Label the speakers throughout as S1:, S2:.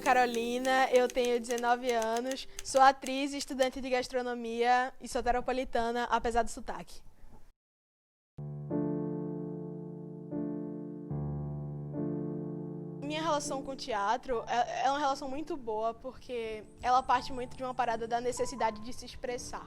S1: Carolina, eu tenho 19 anos, sou atriz e estudante de gastronomia e sou soteropolitana, apesar do sotaque. Minha relação com o teatro é uma relação muito boa porque ela parte muito de uma parada da necessidade de se expressar.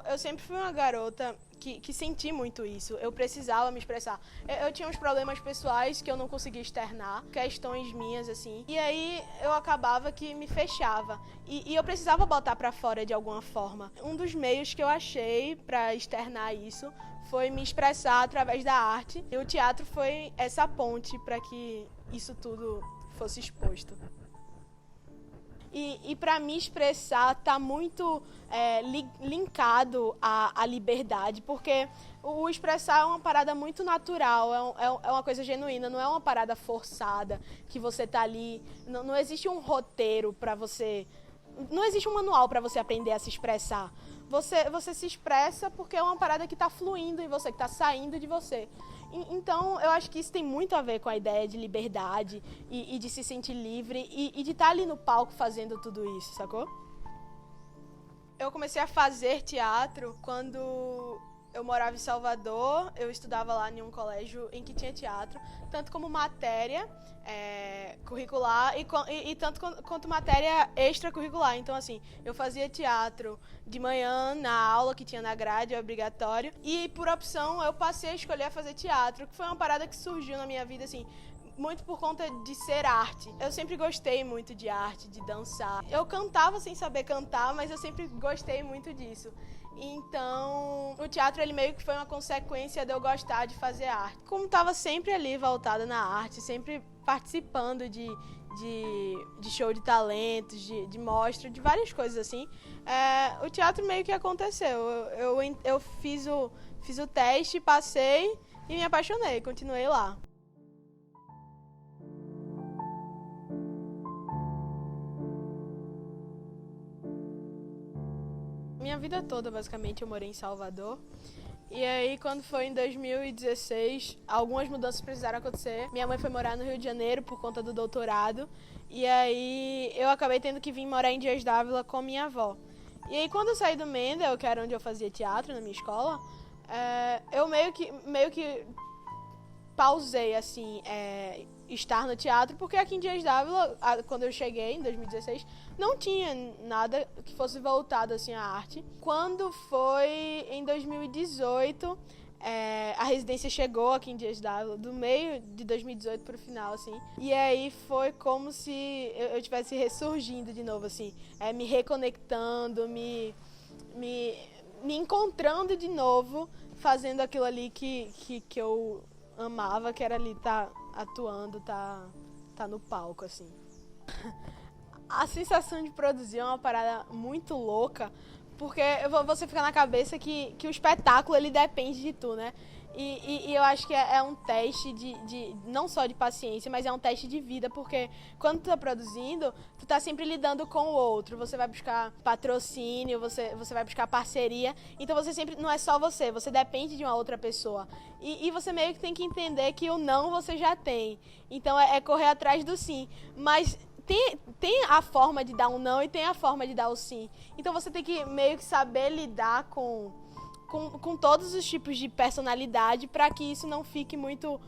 S1: Eu sempre fui uma garota que senti muito isso, eu precisava me expressar. Eu tinha uns problemas pessoais que eu não conseguia externar, questões minhas, assim, e aí eu acabava que me fechava. E eu precisava botar pra fora de alguma forma. Um dos meios que eu achei pra externar isso foi me expressar através da arte, e o teatro foi essa ponte pra que isso tudo fosse exposto. E para me expressar tá muito linkado à liberdade, porque o expressar é uma parada muito natural, é uma coisa genuína, não é uma parada forçada, que você tá ali, não existe um roteiro para você, não existe um manual para você aprender a se expressar. Você se expressa porque é uma parada que está fluindo em você, que está saindo de você. Então, eu acho que isso tem muito a ver com a ideia de liberdade e de se sentir livre e de estar ali no palco fazendo tudo isso, sacou? Eu comecei a fazer teatro quando eu morava em Salvador, eu estudava lá em um colégio em que tinha teatro, tanto como matéria curricular e tanto quanto matéria extracurricular. Então, assim, eu fazia teatro de manhã, na aula que tinha na grade, é obrigatório, e por opção eu passei a escolher fazer teatro, que foi uma parada que surgiu na minha vida, assim, muito por conta de ser arte. Eu sempre gostei muito de arte, de dançar. Eu cantava sem saber cantar, mas eu sempre gostei muito disso. Então, o teatro ele meio que foi uma consequência de eu gostar de fazer arte. Como estava sempre ali voltada na arte, sempre participando de show de talentos, de mostra, de várias coisas assim, o teatro meio que aconteceu. Eu fiz o teste, passei e me apaixonei, continuei lá. Minha vida toda, basicamente, eu morei em Salvador. E aí, quando foi em 2016, algumas mudanças precisaram acontecer. Minha mãe foi morar no Rio de Janeiro por conta do doutorado. E aí, eu acabei tendo que vir morar em Dias d'Ávila com minha avó. E aí, quando eu saí do Mendel, que era onde eu fazia teatro na minha escola, eu meio que pausei, assim, estar no teatro, porque aqui em Dias d'Ávila, quando eu cheguei, em 2016, não tinha nada que fosse voltado, assim, à arte. Quando foi em 2018, a residência chegou aqui em Dias d'Ávila, do meio de 2018 pro final, assim, e aí foi como se eu estivesse ressurgindo de novo, assim, me reconectando, me encontrando de novo, fazendo aquilo ali que eu amava, que era ali tá atuando, tá no palco, assim. A sensação de produzir é uma parada muito louca, porque você fica na cabeça que o espetáculo ele depende de tu, né? E eu acho que é um teste não só de paciência, mas é um teste de vida, porque quando tu tá produzindo, tu tá sempre lidando com o outro. Você vai buscar patrocínio, você vai buscar parceria. Então você sempre, não é só você depende de uma outra pessoa. E você meio que tem que entender que o não você já tem. Então é correr atrás do sim. Mas tem a forma de dar um não e tem a forma de dar o sim. Então você tem que meio que saber lidar com todos os tipos de personalidade para que isso não fique muito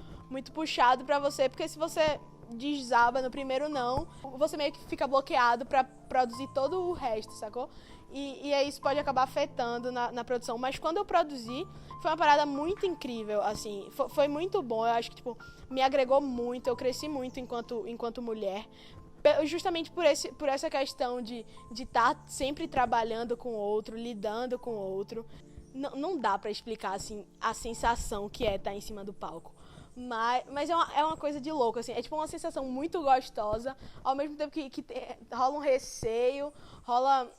S1: puxado para você, porque se você desaba no primeiro não, você meio que fica bloqueado para produzir todo o resto, sacou? E aí isso pode acabar afetando na produção. Mas quando eu produzi, foi uma parada muito incrível, assim, foi muito bom. Eu acho que, tipo, me agregou muito, eu cresci muito enquanto mulher, justamente por essa questão de estar sempre trabalhando com o outro, lidando com o outro. Não dá pra explicar, assim, a sensação que é estar em cima do palco. Mas é uma coisa de louco, assim. É tipo uma sensação muito gostosa, ao mesmo tempo que rola um receio, rola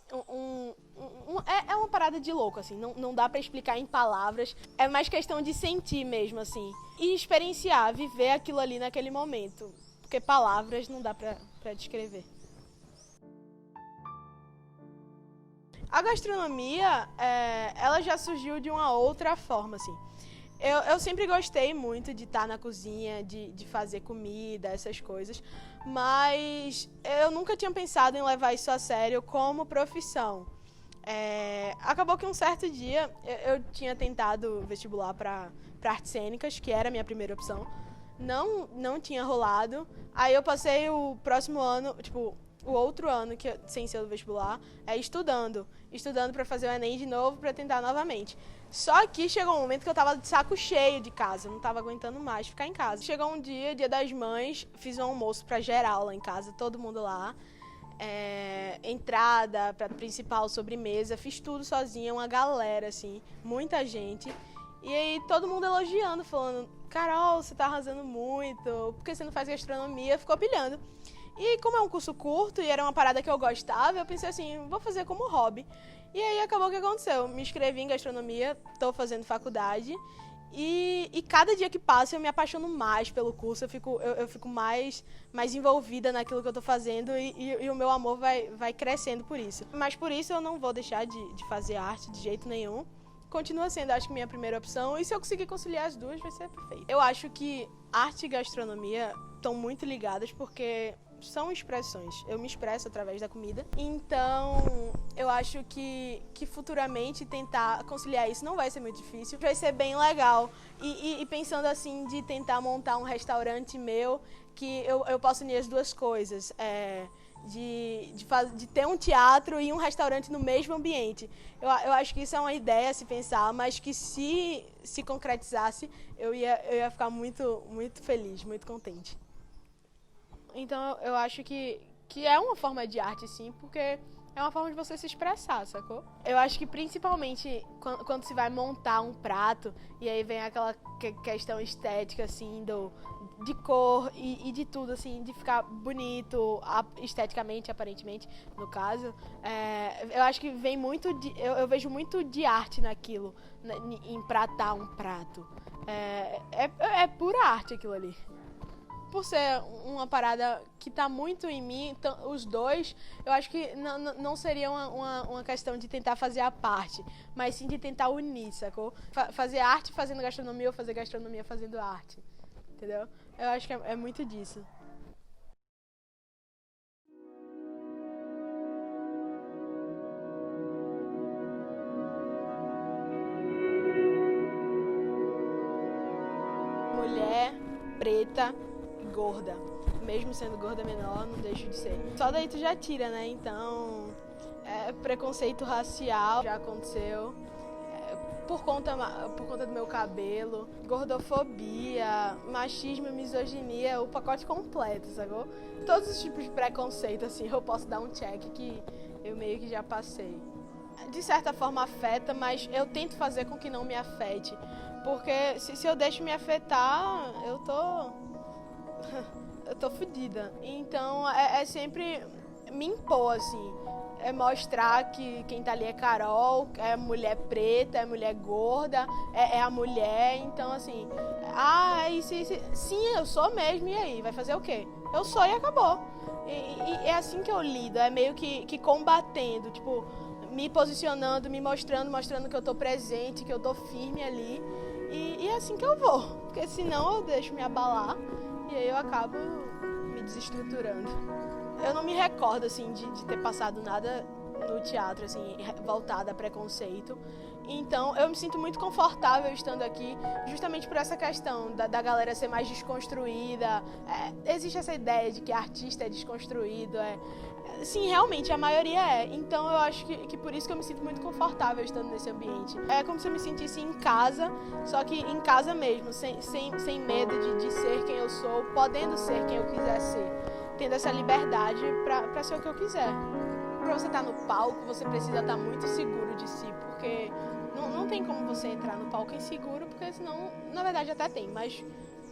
S1: é uma parada de louco, assim. Não dá pra explicar em palavras. É mais questão de sentir mesmo, assim. E experienciar, viver aquilo ali naquele momento. Porque palavras não dá pra descrever. A gastronomia, ela já surgiu de uma outra forma, assim. Eu sempre gostei muito de estar na cozinha, de fazer comida, essas coisas, mas eu nunca tinha pensado em levar isso a sério como profissão. Acabou que um certo dia eu tinha tentado vestibular para artes cênicas, que era a minha primeira opção, não tinha rolado. Aí eu passei o próximo ano, tipo, o outro ano que sem ser o vestibular, estudando para fazer o Enem de novo, para tentar novamente. Só que chegou um momento que eu tava de saco cheio de casa, não tava aguentando mais ficar em casa. Chegou um dia das Mães, fiz um almoço para geral lá em casa, todo mundo lá. Entrada, prato principal, sobremesa, fiz tudo sozinha, uma galera, assim, muita gente. E aí todo mundo elogiando, falando: Carol, você tá arrasando muito, por que você não faz gastronomia? Ficou pilhando. E como é um curso curto e era uma parada que eu gostava, eu pensei assim, vou fazer como hobby. E aí acabou o que aconteceu, me inscrevi em gastronomia, tô fazendo faculdade. E cada dia que passa eu me apaixono mais pelo curso, eu fico mais envolvida naquilo que eu tô fazendo e o meu amor vai crescendo por isso. Mas por isso eu não vou deixar de fazer arte de jeito nenhum. Continua sendo, acho que, minha primeira opção, e se eu conseguir conciliar as duas, vai ser perfeito. Eu acho que arte e gastronomia estão muito ligadas porque são expressões. Eu me expresso através da comida. Então, eu acho que futuramente tentar conciliar isso não vai ser muito difícil. Vai ser bem legal. E pensando assim, de tentar montar um restaurante meu, que eu possa unir as duas coisas. De ter um teatro e um restaurante no mesmo ambiente. Eu acho que isso é uma ideia a se pensar, mas que se concretizasse, eu ia ficar muito, muito feliz, muito contente. Então eu acho que é uma forma de arte, sim, porque é uma forma de você se expressar, sacou? Eu acho que principalmente quando se vai montar um prato, e aí vem aquela questão estética, assim, de cor e de tudo, assim, de ficar bonito, esteticamente, aparentemente, no caso. Eu acho que vem muito eu vejo muito de arte naquilo, em empratar um prato. É pura arte aquilo ali. Por ser uma parada que tá muito em mim, então, os dois, eu acho que não seria uma questão de tentar fazer a parte, mas sim de tentar unir, sacou? Fazer arte fazendo gastronomia ou fazer gastronomia fazendo arte, entendeu? Eu acho que é muito disso. Mulher, preta, gorda. Mesmo sendo gorda menor, não deixo de ser. Só daí tu já tira, né? Então, preconceito racial já aconteceu. Por conta do meu cabelo, gordofobia, machismo, misoginia, o pacote completo, sacou? Todos os tipos de preconceito, assim, eu posso dar um check que eu meio que já passei. De certa forma afeta, mas eu tento fazer com que não me afete. Porque se eu deixo me afetar, eu tô fodida. Então é sempre me impor, assim. É mostrar que quem tá ali é Carol, é mulher preta, é mulher gorda, é a mulher. Então, assim, sim, eu sou mesmo, e aí? Vai fazer o quê? Eu sou e acabou. E é assim que eu lido, é meio que combatendo, tipo, me posicionando, me mostrando que eu tô presente, que eu tô firme ali. E é assim que eu vou, porque senão eu deixo me abalar e aí eu acabo me desestruturando. Eu não me recordo, assim, de ter passado nada no teatro, assim, voltado a preconceito. Então, eu me sinto muito confortável estando aqui, justamente por essa questão da galera ser mais desconstruída. Existe essa ideia de que artista é desconstruído, Sim, realmente, a maioria é. Então eu acho que por isso que eu me sinto muito confortável estando nesse ambiente. É como se eu me sentisse em casa, só que em casa mesmo, sem medo de ser quem eu sou, podendo ser quem eu quiser ser. Tendo essa liberdade pra ser o que eu quiser. Pra você estar no palco, você precisa estar muito seguro de si, porque não tem como você entrar no palco inseguro, porque senão, na verdade até tem, mas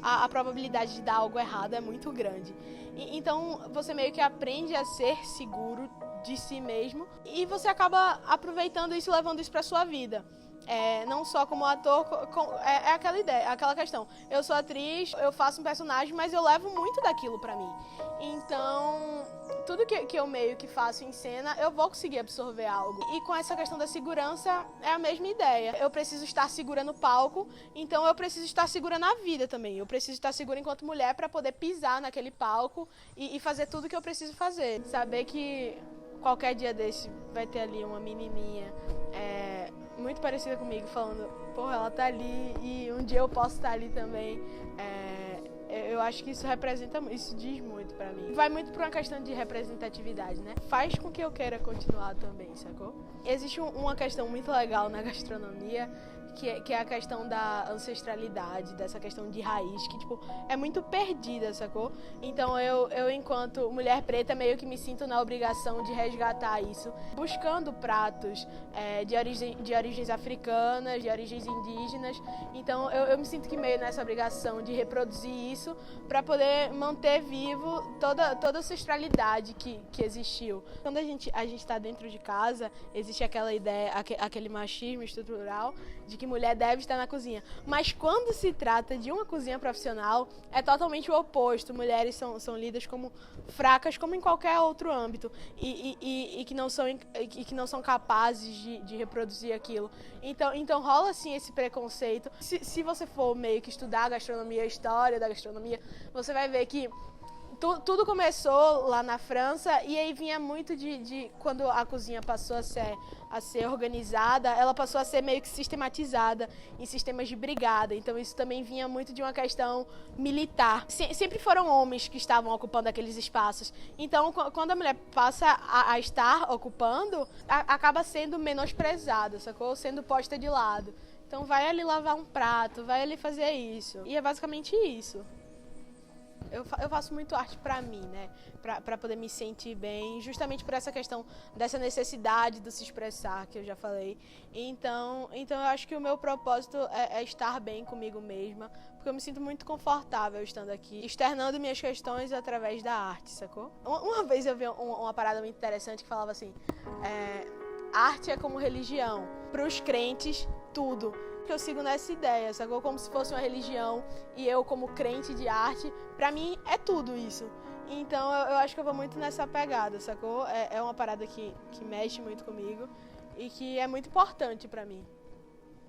S1: a probabilidade de dar algo errado é muito grande. Então, você meio que aprende a ser seguro de si mesmo e você acaba aproveitando isso e levando isso pra sua vida. Não só como ator, é aquela ideia, aquela questão. Eu sou atriz, eu faço um personagem, mas eu levo muito daquilo pra mim. Então, tudo que eu meio que faço em cena, eu vou conseguir absorver algo. E com essa questão da segurança, é a mesma ideia. Eu preciso estar segura no palco, então eu preciso estar segura na vida também. Eu preciso estar segura enquanto mulher pra poder pisar naquele palco e fazer tudo que eu preciso fazer. Saber que qualquer dia desse vai ter ali uma menininha muito parecida comigo, falando, porra, ela tá ali e um dia eu posso estar ali também. Eu acho que isso isso diz muito pra mim. Vai muito pra uma questão de representatividade, né? Faz com que eu queira continuar também, sacou? Existe uma questão muito legal na gastronomia, que é a questão da ancestralidade, dessa questão de raiz, que, tipo, é muito perdida, sacou? Então, eu enquanto mulher preta, meio que me sinto na obrigação de resgatar isso, buscando pratos de origens africanas, de origens indígenas. Então, eu me sinto que meio nessa obrigação de reproduzir isso para poder manter vivo toda a ancestralidade que existiu. Quando a gente está dentro de casa, existe aquela ideia, aquele machismo estrutural de que mulher deve estar na cozinha. Mas quando se trata de uma cozinha profissional, é totalmente o oposto. Mulheres são lidas como fracas, como em qualquer outro âmbito, e que não são capazes de reproduzir aquilo. Então rola, assim, esse preconceito. Se você for meio que estudar a gastronomia, a história da gastronomia, você vai ver que tudo começou lá na França, e aí vinha muito de quando a cozinha passou a ser organizada, ela passou a ser meio que sistematizada em sistemas de brigada. Então isso também vinha muito de uma questão militar. Sempre foram homens que estavam ocupando aqueles espaços. Então quando a mulher passa a estar ocupando, acaba sendo menosprezada, sacou? Sendo posta de lado. Então vai ali lavar um prato, vai ali fazer isso. E é basicamente isso. Eu faço muito arte pra mim, né? Pra poder me sentir bem, justamente por essa questão dessa necessidade de se expressar, que eu já falei. Então eu acho que o meu propósito é estar bem comigo mesma, porque eu me sinto muito confortável estando aqui, externando minhas questões através da arte, sacou? Uma vez eu vi uma parada muito interessante que falava assim, arte é como religião, pros crentes, tudo. Eu sigo nessa ideia, sacou? Como se fosse uma religião, e eu, como crente de arte, pra mim é tudo isso. Então eu acho que eu vou muito nessa pegada, sacou? É uma parada que mexe muito comigo e que é muito importante pra mim.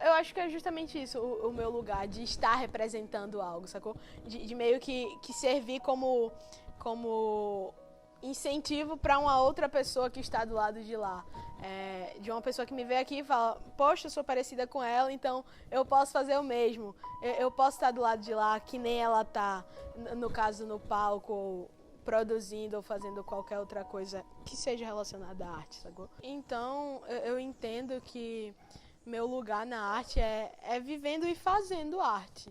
S1: Eu acho que é justamente isso, o meu lugar, de estar representando algo, sacou? De meio que servir como incentivo para uma outra pessoa que está do lado de lá. De uma pessoa que me vê aqui e fala, poxa, eu sou parecida com ela, então eu posso fazer o mesmo. Eu posso estar do lado de lá, que nem ela tá, no caso, no palco, ou produzindo ou fazendo qualquer outra coisa que seja relacionada à arte, sacou? Então, eu entendo que meu lugar na arte é vivendo e fazendo arte.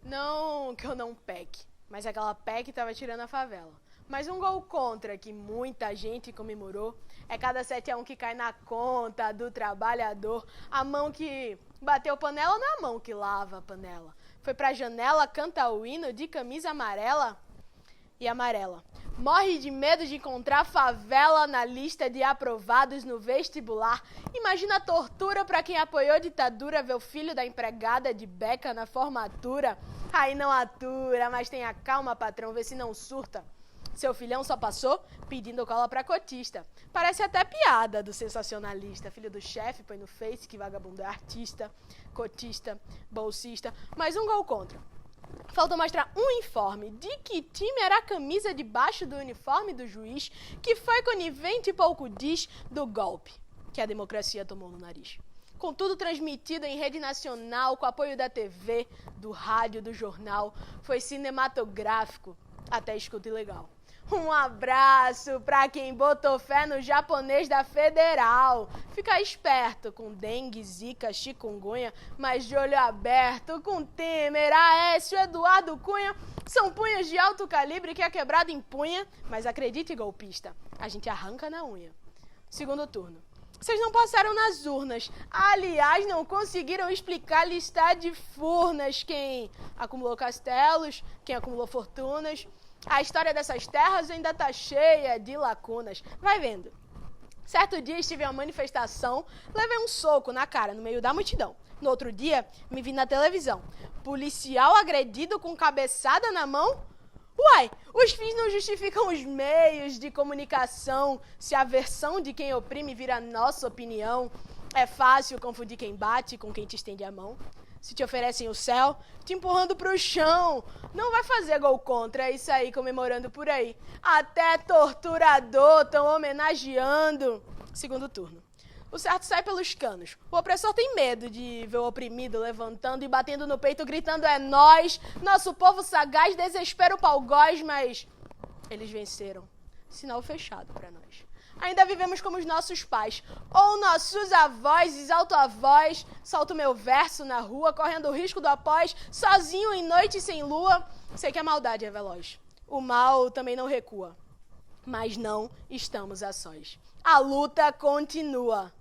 S1: Não que eu não peque, mas aquela PEC tava tirando a favela. Mas um gol contra que muita gente comemorou é cada 7-1 que cai na conta do trabalhador. A mão que bateu panela não é a mão que lava a panela. Foi pra janela, canta o hino de camisa amarela e amarela. Morre de medo de encontrar favela na lista de aprovados no vestibular. Imagina a tortura pra quem apoiou a ditadura ver o filho da empregada de beca na formatura. Aí não atura, mas tenha calma, patrão, vê se não surta. Seu filhão só passou pedindo cola pra cotista. Parece até piada do sensacionalista. Filho do chefe, põe no Face que vagabundo é artista, cotista, bolsista. Mais um gol contra. Faltou mostrar um informe. De que time era a camisa debaixo do uniforme do juiz que foi conivente e pouco diz do golpe que a democracia tomou no nariz. Com tudo transmitido em rede nacional, com apoio da TV, do rádio, do jornal, foi cinematográfico, até escuta ilegal. Um abraço pra quem botou fé no japonês da Federal. Fica esperto com dengue, zika, chikungunya, mas de olho aberto com Temer, Aécio, Eduardo Cunha. São punhos de alto calibre que a quebrada empunha, mas acredite, golpista, a gente arranca na unha. Segundo turno. Vocês não passaram nas urnas. Aliás, não conseguiram explicar lista de furnas. Quem acumulou castelos, quem acumulou fortunas. A história dessas terras ainda tá cheia de lacunas. Vai vendo. Certo dia estive em uma manifestação, levei um soco na cara no meio da multidão. No outro dia, me vi na televisão. Policial agredido com cabeçada na mão? Uai, os fins não justificam os meios de comunicação. Se a versão de quem oprime vira nossa opinião, é fácil confundir quem bate com quem te estende a mão. Se te oferecem o céu, te empurrando pro chão. Não vai fazer gol contra e sair comemorando por aí. Até torturador tão homenageando. Segundo turno. O certo sai pelos canos. O opressor tem medo de ver o oprimido levantando e batendo no peito, gritando é nós. Nosso povo sagaz desespera o palgóis, mas eles venceram. Sinal fechado pra nós. Ainda vivemos como os nossos pais, ou nossos avós, exalto a voz, solto meu verso na rua, correndo o risco do após, sozinho em noite sem lua. Sei que a maldade é veloz, o mal também não recua, mas não estamos a sós. A luta continua.